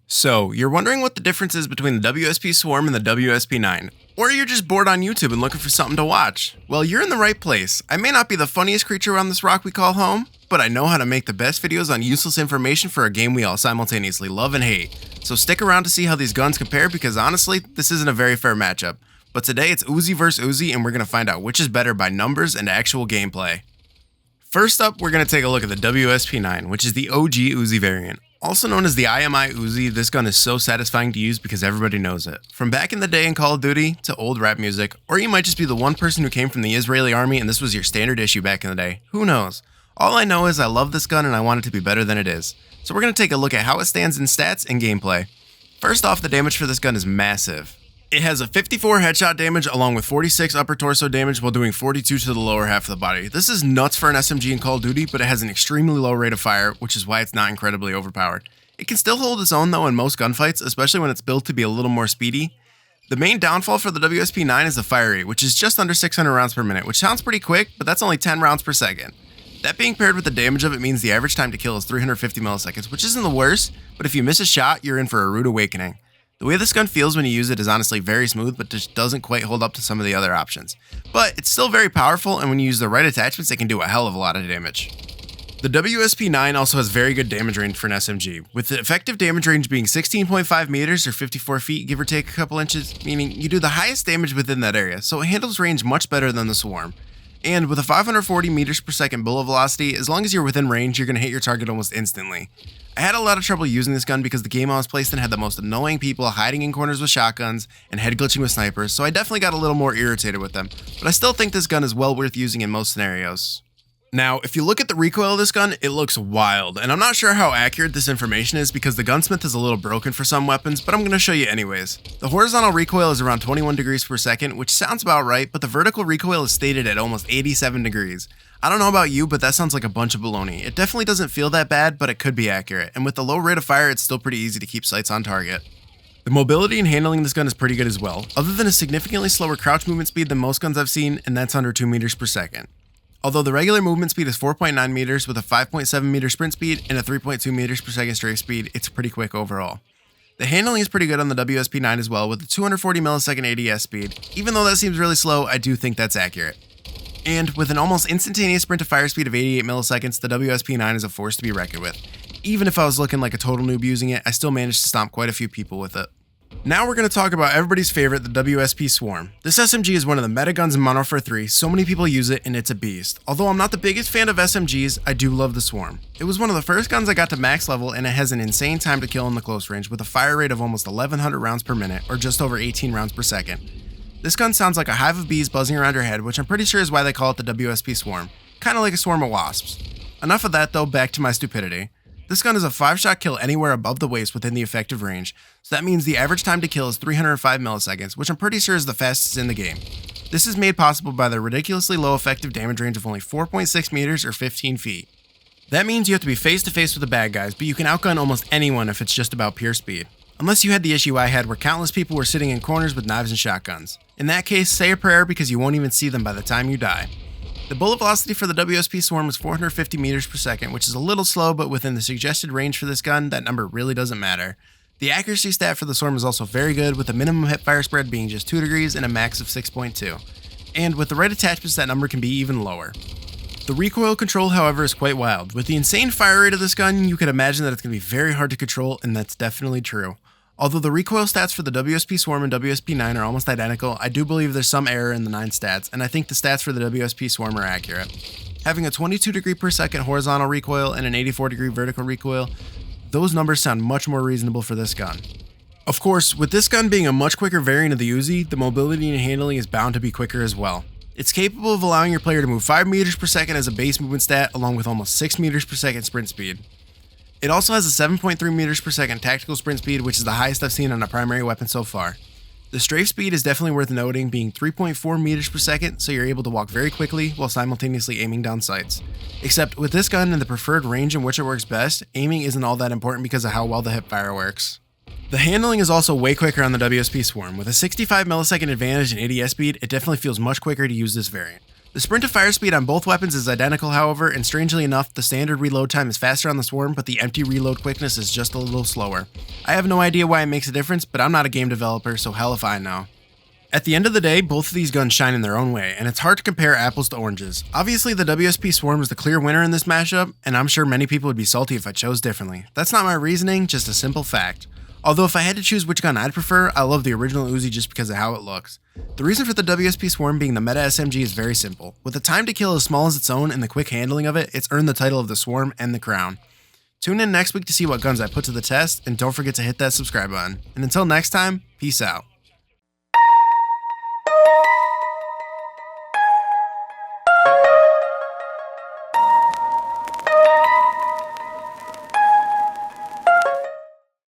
So, you're wondering what the difference is between the WSP Swarm and the WSP-9, or you're just bored on YouTube and looking for something to watch. Well, you're in the right place. I may not be the funniest creature around this rock we call home, but I know how to make the best videos on useless information for a game we all simultaneously love and hate. So stick around to see how these guns compare because honestly, this isn't a very fair matchup. But today it's Uzi vs Uzi and we're going to find out which is better by numbers and actual gameplay. First up, we're going to take a look at the WSP-9, which is the OG Uzi variant. Also known as the IMI Uzi, this gun is so satisfying to use because everybody knows it. From back in the day in Call of Duty to old rap music, or you might just be the one person who came from the Israeli army and this was your standard issue back in the day. Who knows? All I know is I love this gun and I want it to be better than it is. So we're going to take a look at how it stands in stats and gameplay. First off, the damage for this gun is massive. It has a 54 headshot damage along with 46 upper torso damage while doing 42 to the lower half of the body. This is nuts for an SMG in Call of Duty, but it has an extremely low rate of fire, which is why it's not incredibly overpowered. It can still hold its own though in most gunfights, especially when it's built to be a little more speedy. The main downfall for the WSP-9 is the fire rate, which is just under 600 rounds per minute, which sounds pretty quick, but that's only 10 rounds per second. That being paired with the damage of it means the average time to kill is 350 milliseconds, which isn't the worst, but if you miss a shot, you're in for a rude awakening. The way this gun feels when you use it is honestly very smooth, but just doesn't quite hold up to some of the other options. But it's still very powerful, and when you use the right attachments, it can do a hell of a lot of damage. The WSP-9 also has very good damage range for an SMG, with the effective damage range being 16.5 meters or 54 feet, give or take a couple inches, meaning you do the highest damage within that area, so it handles range much better than the Swarm. And with a 540 meters per second bullet velocity, as long as you're within range, you're going to hit your target almost instantly. I had a lot of trouble using this gun because the game I was placed in had the most annoying people hiding in corners with shotguns and head glitching with snipers, so I definitely got a little more irritated with them, but I still think this gun is well worth using in most scenarios. Now, if you look at the recoil of this gun, it looks wild, and I'm not sure how accurate this information is because the gunsmith is a little broken for some weapons, but I'm going to show you anyways. The horizontal recoil is around 21 degrees per second, which sounds about right, but the vertical recoil is stated at almost 87 degrees. I don't know about you, but that sounds like a bunch of baloney. It definitely doesn't feel that bad, but it could be accurate, and with the low rate of fire, it's still pretty easy to keep sights on target. The mobility and handling this gun is pretty good as well, other than a significantly slower crouch movement speed than most guns I've seen, and that's under 2 meters per second. Although the regular movement speed is 4.9 meters with a 5.7 meter sprint speed and a 3.2 meters per second strafe speed, it's pretty quick overall. The handling is pretty good on the WSP-9 as well with a 240 millisecond ADS speed. Even though that seems really slow, I do think that's accurate. And with an almost instantaneous sprint to fire speed of 88 milliseconds, the WSP-9 is a force to be reckoned with. Even if I was looking like a total noob using it, I still managed to stomp quite a few people with it. Now we're going to talk about everybody's favorite, the WSP Swarm. This SMG is one of the meta guns in Modern Warfare 3, so many people use it and it's a beast. Although I'm not the biggest fan of SMGs, I do love the Swarm. It was one of the first guns I got to max level and it has an insane time to kill in the close range with a fire rate of almost 1100 rounds per minute or just over 18 rounds per second. This gun sounds like a hive of bees buzzing around your head, which I'm pretty sure is why they call it the WSP Swarm. Kinda like a swarm of wasps. Enough of that though, back to my stupidity. This gun is a 5-shot kill anywhere above the waist within the effective range, so that means the average time to kill is 305 milliseconds, which I'm pretty sure is the fastest in the game. This is made possible by the ridiculously low effective damage range of only 4.6 meters or 15 feet. That means you have to be face to face with the bad guys, but you can outgun almost anyone if it's just about pure speed. Unless you had the issue I had where countless people were sitting in corners with knives and shotguns. In that case, say a prayer because you won't even see them by the time you die. The bullet velocity for the WSP Swarm is 450 meters per second, which is a little slow, but within the suggested range for this gun, that number really doesn't matter. The accuracy stat for the Swarm is also very good, with the minimum hip-fire spread being just 2 degrees and a max of 6.2. And with the right attachments, that number can be even lower. The recoil control, however, is quite wild. With the insane fire rate of this gun, you could imagine that it's going to be very hard to control, and that's definitely true. Although the recoil stats for the WSP Swarm and WSP-9 are almost identical, I do believe there's some error in the 9 stats, and I think the stats for the WSP Swarm are accurate. Having a 22 degree per second horizontal recoil and an 84 degree vertical recoil, those numbers sound much more reasonable for this gun. Of course, with this gun being a much quicker variant of the Uzi, the mobility and handling is bound to be quicker as well. It's capable of allowing your player to move 5 meters per second as a base movement stat, along with almost 6 meters per second sprint speed. It also has a 7.3 meters per second tactical sprint speed, which is the highest I've seen on a primary weapon so far. The strafe speed is definitely worth noting, being 3.4 meters per second, so you're able to walk very quickly while simultaneously aiming down sights. Except with this gun and the preferred range in which it works best, aiming isn't all that important because of how well the hipfire works. The handling is also way quicker on the WSP Swarm. With a 65 millisecond advantage in ADS speed, it definitely feels much quicker to use this variant. The sprint to fire speed on both weapons is identical, however, and strangely enough, the standard reload time is faster on the Swarm, but the empty reload quickness is just a little slower. I have no idea why it makes a difference, but I'm not a game developer, so hell if I know. At the end of the day, both of these guns shine in their own way, and it's hard to compare apples to oranges. Obviously, the WSP Swarm is the clear winner in this mashup, and I'm sure many people would be salty if I chose differently. That's not my reasoning, just a simple fact. Although if I had to choose which gun I'd prefer, I love the original Uzi just because of how it looks. The reason for the WSP Swarm being the meta SMG is very simple. With the time to kill as small as its own and the quick handling of it, it's earned the title of the Swarm and the crown. Tune in next week to see what guns I put to the test, and don't forget to hit that subscribe button. And until next time, peace out.